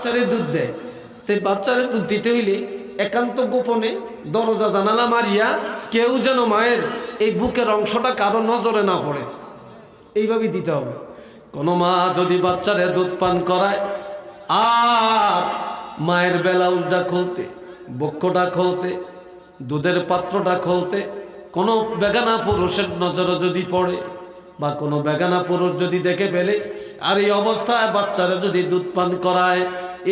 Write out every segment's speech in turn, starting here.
বাচ্চারে দুধ দেয়, তো বাচ্চারে দুধ দিতে হইলে একান্ত গোপনে দরজা জানালা মারিয়া কেউ যেন মায়ের এই বুকের অংশটা কারো নজরে না পড়ে, এইভাবে দিতে হবে। কোনো মা যদি বাচ্চারে দুধ পান করায় আর মায়ের ব্লাউজটা খুলতে, বক্ষটা খুলতে, দুধের পাত্রটা খুলতে কোনো বেগানা পুরুষের নজরে যদি পড়ে বা কোনো বেগানা পুরুষ যদি দেখে ফেলে আর এই অবস্থায় বাচ্চারা যদি দুধ পান করায়,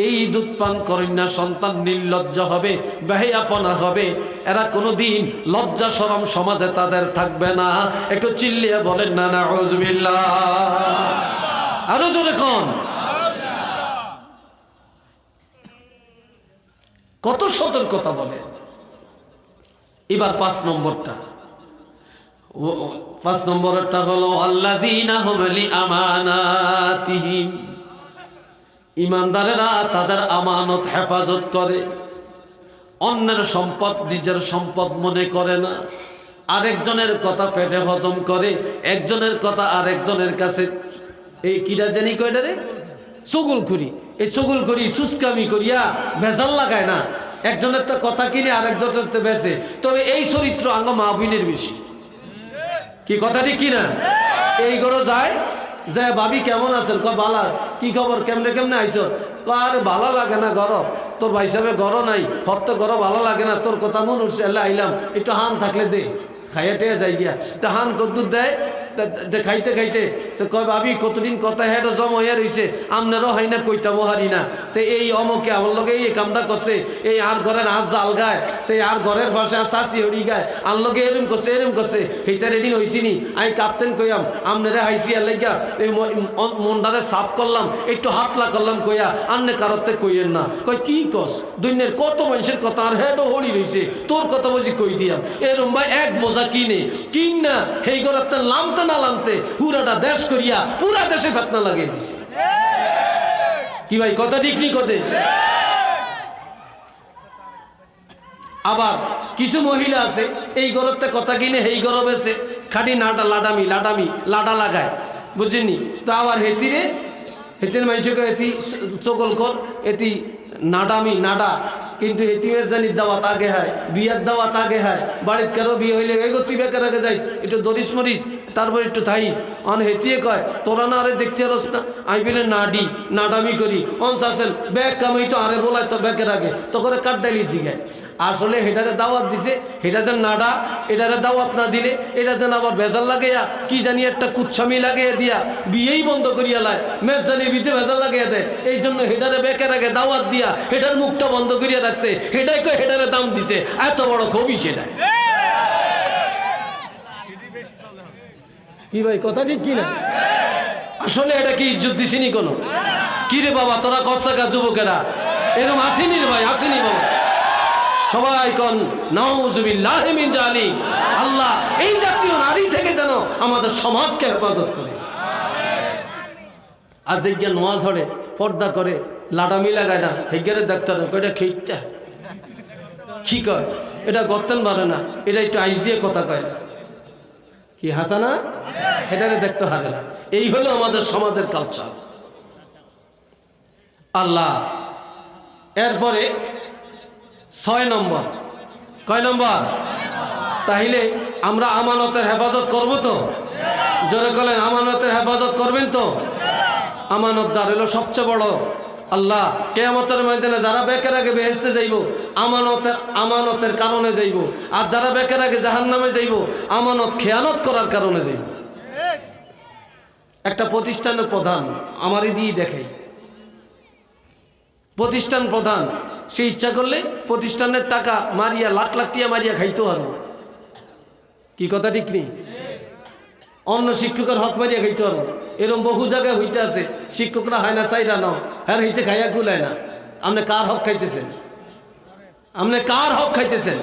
এই দুধ পান করেন না সন্তান নির্লজ্জ হবে, বেহায়াপনা হবে, এরা কোনোদিন লজ্জা শরম সমাজে তাদের থাকবে না। একটু চিল্লিয়ে বলেন না নাউযুবিল্লাহ, আরো জোরে কোন। কত সতর্কতা বলে। এবার 5 নম্বরটা, 5 নম্বরটা হলো আল্লাযীনা হুম লিআমানাতিহিম, ইমানদারেরা তাদের আমানত হেফাজত করে, অন্যের সম্পদ নিজের সম্পদ মনে করে না, আরেকজনের কথা পেটে হজম করে, একজনের কথা আরেকজনের কাছে এই কিরা জানি কয়টা রে চুগলখুরি, এই চুগলখুরি সুস্কামি করিয়া ভেজাল লাগায় না, একজনের তো কথা কিনে আরেকজনের তো বেচে। তবে এই চরিত্র আঙ্গ মা বোনের বেশি, কি কথা ঠিক কিনা? এই ঘরে যায় যে ভাবি কেমন আছেন, ক বালা, কি খবর, কেমনে কেমনে আইস, ক আরে ভালো লাগে না ঘর, তোর ভাই হিসাবে ঘর নাই, হর তো ঘর ভালো লাগে না, তোর কথা মনে হচ্ছে এলে আইলাম, একটু হান থাকলে দে, খাইয়া টেয়া যাই গিয়া। তা হান কদ্দুর দেয়, খাইতে খাইতে তো কয় ভাবি কতদিন কথা হেঁটো জমা হইয়া রয়েছে, আমনেরও হয় না কইতামও হারি না, তো এই অমকে আমার লগে এই কামটা করছে, এই আর ঘরের হাত জাল গায়, তো আর ঘরের পাশে আর চাচি হরি গায়, আর লগে এরম করছে এরম করছে, সেইটা রেডি হয়েছিনি, আমি কাঁপতেন কইয়াম আমনেরে হাইসি আর লেগা এই মনটারে সাফ করলাম, একটু হাতলা করলাম কইয়া, আন্নে কারোতে কইয়েন না। কয় কি কস, দুনিয়ার কত মানুষের কথা আর হেঁটো হরি রয়েছে, তোর কথা বুঝি কই দিয়াম। এরম ভাই এক বোঝা কিনে কিন না, সেই ঘরের লামতে না লামতে পুরাটা দেশ করিয়া পুরা দেশে ফেতনা লাগিয়ে দিছে। কি ভাই কথা ঠিক নি কথা? আবার কিছু মহিলা আছে এই ঘরের কথা কিনে সেই ঘর বেছে খাটি নাটা লাডামি লাডামি লাডা লাগায়, বুঝিনি তো। আবার হেতিরে হেতির মানুষকে এটি চকল কর, এটি নাডামি নাডা, কিন্তু এতিমের জানি দাওয়াত আগে হয়, বিয়ার দাওয়াত আগে হয়, বাড়ির কারো বিয়ে হইলে এগো তুই বেকার আগে যাইস, একটু দরিস মরিস, তারপর একটু থাইস। অন হেতিয়ে কয় তোরা না আরে দেখতে পারস না, আমি বলে নাডি নাডামি করি, অনস আসেন ব্যাগ কামাই তো আরে বলায় তো ব্যাগের আগে তো করে কাটডাইলি জিগায়। আসলে হেটারে দাওয়াত দিছে, হেটা যেন নাডা, এটারে দাওয়াত না দিলে এটা যেন আবার ভেজাল লাগাইয়া কি জানি একটা কুচ্ছামি লাগাইয়া দিয়া বিয়েই বন্ধ করিয়া লায়, মেজ জানি বিতে ভেজাল লাগাইয়া দেয়। এই জন্য হেটারে বেকের আগে দাওয়াত দিয়া হেটার মুখটা বন্ধ করিয়া রাখছে, হেটাই কয় হেটারে দাম দিছে, এত বড় কবি সেটা। কি ভাই কথা ঠিক কিনা? আসলে এটা কি ইজ্জত দিছিনি কোনো? কি রে বাবা তোরা কষ্টাকা যুবকেরা এরকম আসেনি রে ভাই, আসেনি বাবা। সবাই কোন নাউযুবিল্লাহি মিন জালিক। আল্লাহ এই জাতীয় নারী থেকে যেন আমাদের সমাজকে হেফাজত করে। আজ যে নোয়া ঝরে পর্দা করে লাডামি লাগায় না, হেগেরে ডাক্তার কয়টা খেইটা কি কয়, এটা গর্তেন মারে না, এটা একটু আইস দিয়ে কথা কয় না, কি হাসা না, এটারে দেখতে হারে না। এই হলো আমাদের সমাজের কালচার। আল্লাহ এরপরে 6 নম্বর, কয় নম্বর? তাহলে আমরা আমানতের হেফাজত করব তো? জোরে বলেন আমানতের হেফাজত করবেন তো? আমানতদার হলো সবচেয়ে বড়। আল্লাহ কিয়ামতের ময়দানে যারা বেকের আগে বেহেশতে যাইব আমানতের কারণে যাইব, আর যারা বেকের আগে জাহান্নামে যাইব আমানত খেয়ানত করার কারণে যাইব। একটা প্রতিষ্ঠানের প্রধান আমারই দিয়ে দেখাই, প্রতিষ্ঠান প্রধান সে ইচ্ছা করলে প্রতিষ্ঠানের টাকা মারিয়া লাখ লাখ টিয়া মারিয়া খাইতে পারবো, কি কথা ঠিক নেই? অন্য শিক্ষকের হক মারিয়া খাইতে পারবো, এরকম বহু জায়গায় হইতে আছে। শিক্ষকরা হয় না চাইরা নাও, হ্যাঁ হইতে খাইয়া গুলায় না। আপনি কার হক খাইতেছেন? আপনি কার হক খাইতেছেন?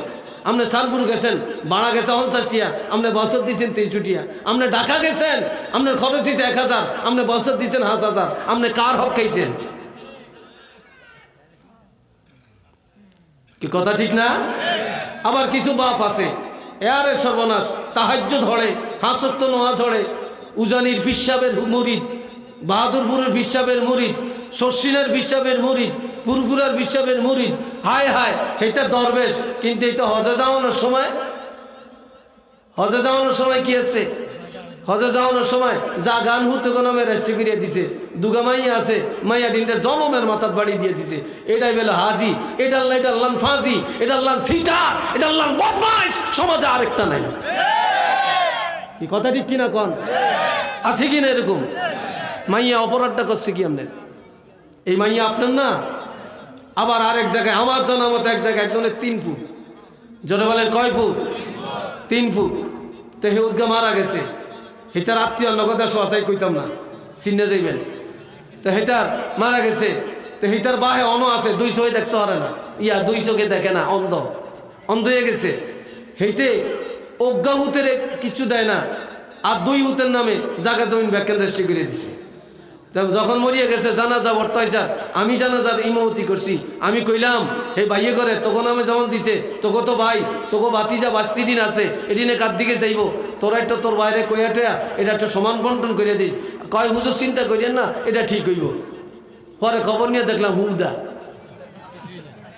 আপনি সালপুর গেছেন, বাড়া গেছে 50 টিয়া, আপনি বছর দিচ্ছেন 300 টিয়া। আপনি ঢাকা গেছেন, আপনার খরচ দিয়েছে 1000, আপনি বছর দিচ্ছেন 5000। আপনি কার হক খাইছেন? কি কথা ঠিক না? আবার কিছু বাপ আছে এয়ারে সর্বনাশ, তাহাজ্জুদ ধরে, 5 ওয়াক্ত নামাজ ধরে, উজানির পিসাবের মুরিদ, বাহাদুরপুরের পিসাবের মুরিদ, শর্ষিনার বিশ্বাবের মুরিদ, পুরপুরার বিশ্বাবের মুরিদ। হায় হায়, এটা দরবেশ, কিন্তু এটা হজে যাওয়ানোর সময় কি আছে? হজে যাওয়ানোর সময় যা গান হুতে কোনো রেস্টে ফিরিয়ে দিছে, দুগা মাইয়া আছে, মাইয়া ডিনটা জনমের মাথার বাড়ি দিয়ে দিছে। এটাই বেলা হাজি, এটা আল্লাহ ফাজি, এটা আল্লাহ সিটার, এটা আল্লাহ বদমাইশ, সমাজে আরেকটা নাই। কি কথা ঠিক কিনা কন? আছে কিনা এরকম? মাইয়া অপরাধটা করছে কি আপনার? এই মাইয়া আপনার না। আবার আরেক জায়গায় আমার জানা মতো এক জায়গায় একজনের 3 ফুট, জোরে বলেন কয় ফুট? 3 ফুট। তো হে উদ্গা মারা গেছে, হেতার আত্মীয় নগদা সহায় কইতাম না, চিনে যাইবেন। তো হেতার মারা গেছে, তো হেতার বাহে অন আছে, 200 দেখতে পারে না, 200কে দেখে না, অন্ধ হয়ে গেছে। হেইতে অজ্ঞা হুতের কিছু দেয় না, আর 2 হুতের নামে জায়গা জমিন ব্যাখ্যান রেস্টে করে দিছে। যখন মরিয়া গেছে জানাজা বর্তাইছা, আমি জানাজার ইমামতি করছি। আমি কইলাম হে ভাইয়ে করে, তখন আমি যেমন দিছে, তোকে তো ভাই, তোকে বাতিজা 52 দিন আছে, এদিনে কার দিকে চাইব, তোরা একটা তোর বাইরে কইয়া টয়া এটা একটা সমান বন্টন করে দিস। কয় হুজুর চিন্তা করিয়েন না, এটা ঠিক হইব। পরে খবর নিয়ে দেখলাম হুদা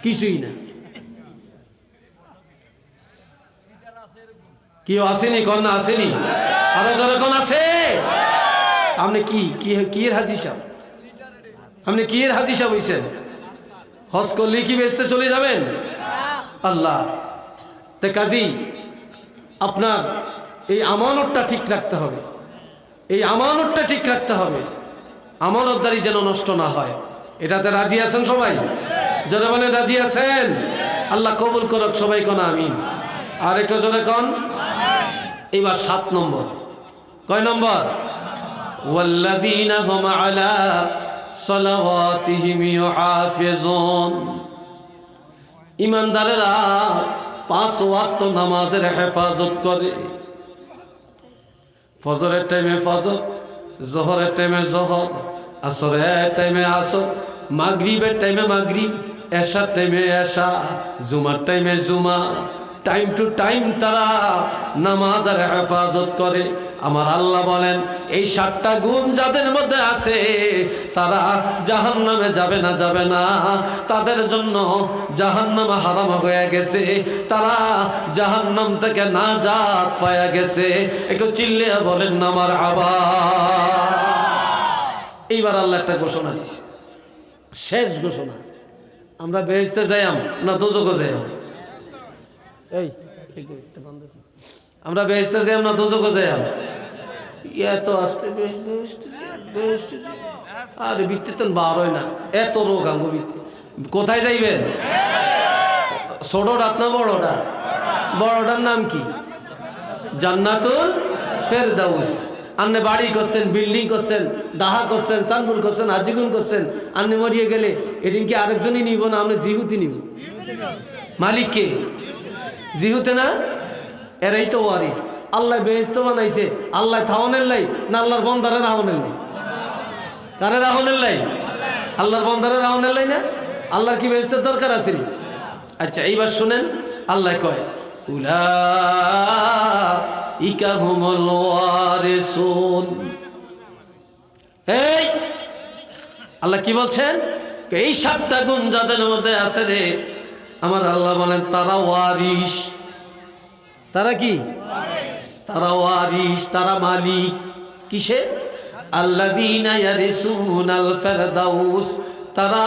কিছুই না। কেউ আসেনি? কন্যা আসেনি? আরো যারা কোন আছে? আপনি কি এর হাজি সাহেব? আপনি কি এর হাজি সাহেব হয়েছেন? হজ করলে কি বেচতে চলে যাবেন? আল্লাহ তে কাজী আপনার এই আমানতটা ঠিক রাখতে হবে, এই আমানতটা ঠিক রাখতে হবে, আমানতদারি যেন নষ্ট না হয়। এটাতে রাজি আছেন সবাই? যারা বলেন রাজি আছেন, আল্লাহ কবুল করুক সবাই, কোন আমিন। আর একটু জোরে কোন। এবার 7 নম্বর। কয় নম্বর? ওয়াল্লাযীনা হুম আলা সালাওয়াতিহিম ইউহাফিজুন। ঈমানদারেরা 5 ওয়াক্ত নামাজের হেফাজত করে। ফজরের টাইমে ফজর, জোহরের টাইমে জোহর, আসরের টাইমে আসর, মাগরিবের টাইমে মাগরিব, এশার টাইমে এশা, জুমার টাইমে জুমা। টাইম টু টাইম তারা নামাজের হেফাজত করে। আমার আল্লাহ বলেন এই 7টা গুণ যাদের মধ্যে আছে তারা জাহান্নামে যাবে না, তাদের জন্য জাহান্নাম হারাম হয়ে গেছে, তারা জাহান্নাম থেকে নাজাত পায়া গেছে। একটু চিল্লিয়ে বলেন না মারহাবা। এইবার আল্লাহ একটা ঘোষণা দিছে, শেষ ঘোষণা। আমরা বেহেশতে যাইম না দোজখে যাইম? আমরা বেহেশতে যাইম না দোজখে যাইম? এত আসতে আরে বিত্তে তো বার হয় না, এত রোগ আঙ্গ বিত্তে। কোথায় যাইবেন? ছোটটা না বড়টা? বড়টার নাম কি? জান্নাতুল ফেরদাউস। আপনি বাড়ি করছেন, বিল্ডিং করছেন, দাহা করছেন, সানপুর করছেন, হাজিগুন করছেন, আপনি মরিয়ে গেলে এদিন কি আরেকজনই নিব না আপনি জিহুতি নিব? মালিককে জিহুতে না? এরাই তো ওয়ারিস। আল্লাহ বেহেশত বানাইছে, আল্লাহ থাওয়ানের লাই না আল্লাহর বন্দারে রাহনের লাই? কারে রাহনের লাই? আল্লাহর বন্দারে রাহনের লাই না? আল্লাহর কি বেহেশতের দরকার আছে? আচ্ছা এইবার শুনেন, আল্লাহ কয় উলাইকা হুমুল ওয়ারিসুন। এই আল্লাহ কি বলছেন? এই 7টা গুণ যাদের মধ্যে আছে রে, আমার আল্লাহ বলেন তারা ওয়ারিস। তারা কি? তারা ওয়ারিস, তারা মালিক। কিসে? আল্লাযীনা ইয়ারিসুনাল ফিরদাউস, তারা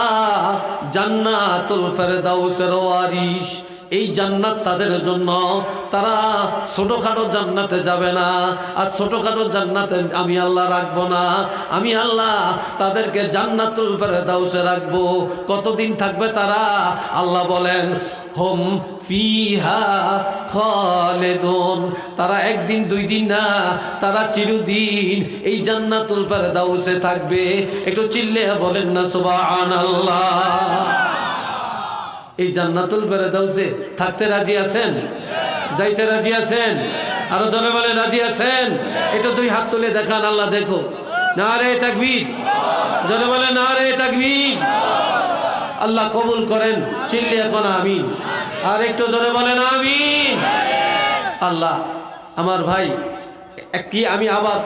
জান্নাতুল ফিরদাউসের ওয়ারিস। এই জান্নাত তাদের জন্য, তারা ছোটখাটো জান্নাতে যাবে না। আর ছোটখাটো জান্নাতে আমি আল্লাহ রাখবো না, আমি আল্লাহ তাদেরকে জান্নাতুল ফিরদাউসে রাখবো। কতদিন থাকবে তারা? আল্লাহ বলেন হুম ফিহা খালিদুন। তারা 1 দিন 2 দিন না, তারা চিরদিন এই জান্নাতুল ফিরদাউসে থাকবে। একটু চিল্লিয়ে বলেন না সুবহানাল্লাহ। এই জান্নাতুল ফিরদাউসে থাকতে রাজি আছেন? যাইতে রাজি আছেন? আরো জনে বলে রাজি আছেন? এটা 2 হাত তুলে দেখান, আল্লাহ দেখো। নারে তাকবীর, জনে বলে নারে তাকবীর। আল্লাহ কবুল করেন, চিল্লিয়ে কোন আমিন। আর একটু জোরে বলেন আমিন। আল্লাহ আমার ভাই কি, আমি আবার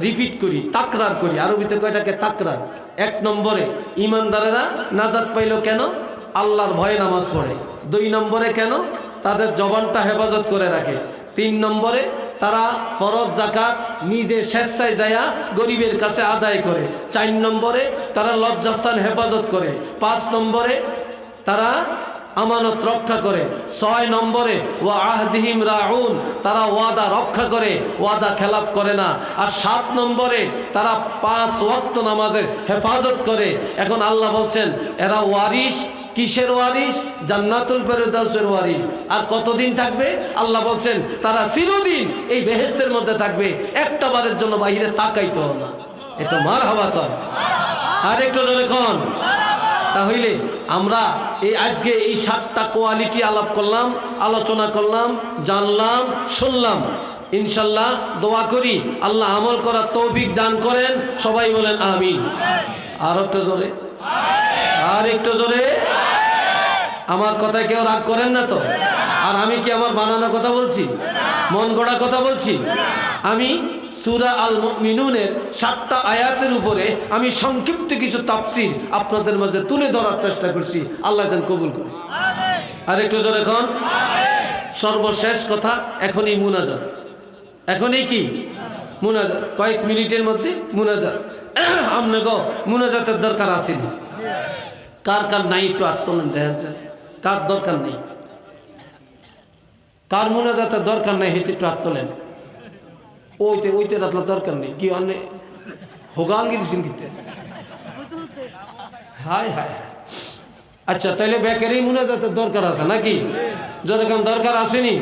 রিপিট করি, তাকরার করি। আরবিতে কয়টাকে তাকরার। 1 নম্বরে ইমানদারেরা নাজাত পাইল কেন? আল্লাহর ভয়ে নামাজ পড়ে। 2 নম্বরে কেন? তাদের জবানটা হেফাজত করে রাখে। 3 নম্বরে তারা ফরজ যাকাত নিজে স্বেচ্ছায় যায়া গরিবের কাছে আদায় করে। 4 নম্বরে তারা লজ্জাস্থান হেফাজত করে। 5 নম্বরে তারা আমানত রক্ষা করে। 6 নম্বরে ওয়া আহদিহিম রাউন, তারা ওয়াদা রক্ষা করে, ওয়াদা খেলাপ করে না। আর 7 নম্বরে তারা 5 ওয়াক্ত নামাজের হেফাজত করে। এখন আল্লাহ বলছেন এরা ওয়ারিস। কিসের ওয়ারিস? জান্নাতুল ফেরদাউসের ওয়ারিস। আর কতদিন থাকবে? আল্লাহ বলছেন তারা চিরদিন এই বেহেশতের মধ্যে থাকবে, একটা বারের জন্য বাইরে তাকাইতে হবে না। এটা মারহাবা কর, আর একটু জোরে কোন। তাহলে আমরা এই আজকে এই 7টা কোয়ালিটি আলাপ করলাম, আলোচনা করলাম, জানলাম, শুনলাম। ইনশাল্লাহ দোয়া করি আল্লাহ আমল করার তৌফিক দান করেন। সবাই বলেন আমিন। আর একটু জোরে, আর একটু জোরে। আমার কথায় কেউ রাগ করেন না তো? আর আমি কি আমার বানানো কথা বলছি? মন গড়া কথা বলছি? আমি সূরা আল মুমিনুনের 7টা আয়াতের উপরে আমি সংক্ষিপ্ত কিছু তাফসীর আপনাদের মাঝে তুলে ধরার চেষ্টা করছি। আল্লাহ যেন কবুল করে। আর একটু জোরে কোন। সর্বশেষ কথা, এখনই মুনাজাত। এখনই কি মুনাজাত? কয়েক মিনিটের মধ্যে মুনাজাত। আপনাকে মুনাজাতের দরকার আছে না? কার কার নাই একটু আত্মনান দেখা যায়। কার দরকার নেই? কার মুনাজাতের দরকার নেই হেঁটে একটু হাত তোলেন। ওইতে রাতলা দরকার নেই। কি অনেক হোগাল গিয়েছেন কিতে? হায় হায়। আচ্ছা তাইলে বেকারি মুনাজাতের দরকার আছে নাকি? যতক্ষণ দরকার আসেনি,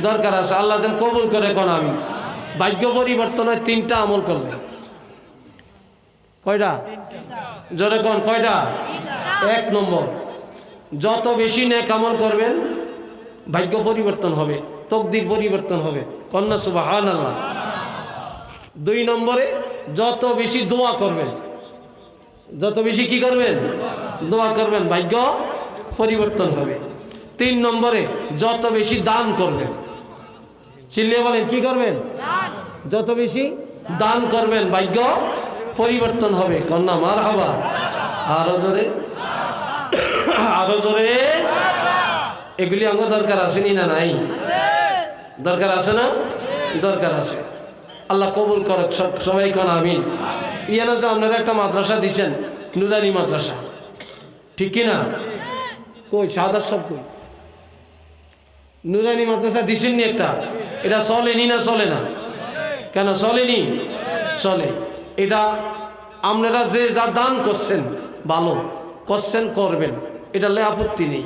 দরকার আছে। আল্লাহ যেন কবুল করে। কোন আমি ভাগ্য পরিবর্তনে 3টা আমল করবে। কয়টা? জোরে কোন কয়টা? 1 নম্বর, যত বেশি নেক আমল করবেন ভাগ্য পরিবর্তন হবে, তকদির পরিবর্তন হবে। কন্যা সুবহানাল্লাহ। 2 নম্বরে যত বেশি দোয়া করবেন, যত বেশি কি করবেন? দোয়া করবেন, ভাগ্য পরিবর্তন হবে। 3 নম্বরে যত বেশি দান করবেন। চিল্লিয়ে বলেন কি করবেন? যত বেশি দান করবেন ভাগ্য পরিবর্তন হবে। কন্যা মারহাবা। আরো জোরে, আরো জোরে। এগুলি আমার দরকার আসেনি না? নাই? দরকার আছে না? দরকার আছে। আল্লাহ কবুল করুক। সবাই কোন আমিন। ইয়ানা যে আপনারা একটা মাদ্রাসা দিচ্ছেন, নুরানি মাদ্রাসা, ঠিক কিনা? কই সাদার সব কই? নুরানি মাদ্রাসা দিচ্ছেননি একটা? এটা চলেনি না চলে না? কেন চলেনি? চলে। এটা আপনারা যে যা দান করছেন ভালো করছেন, করবেন, এটা আপত্তি নেই।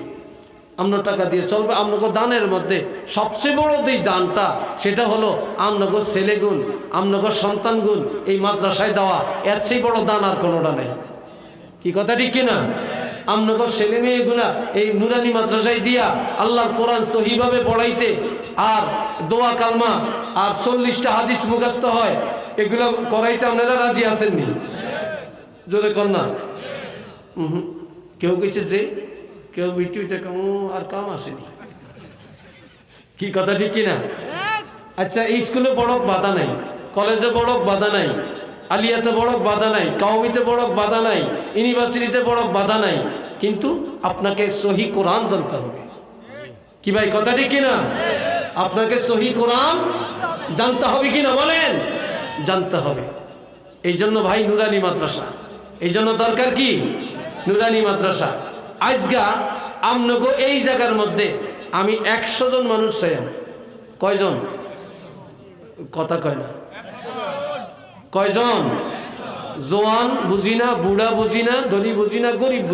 আপনার টাকা দিয়ে চলবে। আপনাকে দানের মধ্যে সবচেয়ে বড় যেই দানটা সেটা হলো আপনাকে ছেলেগুণ, আপনাকে সন্তানগুণ এই মাদ্রাসায় দেওয়া। এর চেয়ে বড় দান আর কোনোটা নেই। কি কথা ঠিক কিনা? আপনাকে ছেলে মেয়েগুলা এই নুরানি মাদ্রাসায় দিয়া আল্লাহর কোরআন সহিভাবে পড়াইতে, আর দোয়া কালমা আর 40টা হাদিস মুখস্থ হয়, এগুলো করাইতে আপনারা রাজি আছেননি? জোরে কন্যা। কেউ কইছে যে কেউ বিটুইটা আর কাম আসেনি। কি কথা ঠিক কিনা? আচ্ছা এই স্কুলে বড় বাধা নাই, কলেজে বড় বাধা নাই, আলিয়াতে বড় বাধা নাই, কাউমিতে বড় বাধা নাই, ইউনিভার্সিটিতে বড় বাধা নাই, কিন্তু আপনাকে সহি কোরআন জানতে হবে। কি ভাই কথা ঠিক কিনা? আপনাকে সহি কোরআন জানতে হবে কিনা বলেন? জানতে হবে। এই জন্য ভাই নুরানি মাদ্রাসা, এই জন্য দরকার কি? নুরানি মাদ্রাসা। আজগা আমনগো এই জায়গার মধ্যে আমি 100 জন মানুষ চাই। কয়জন? কথা কয় না। কয়জন? জোয়ান বুঝি না, বুড়া বুঝি না, ধনী বুঝি না, গরিব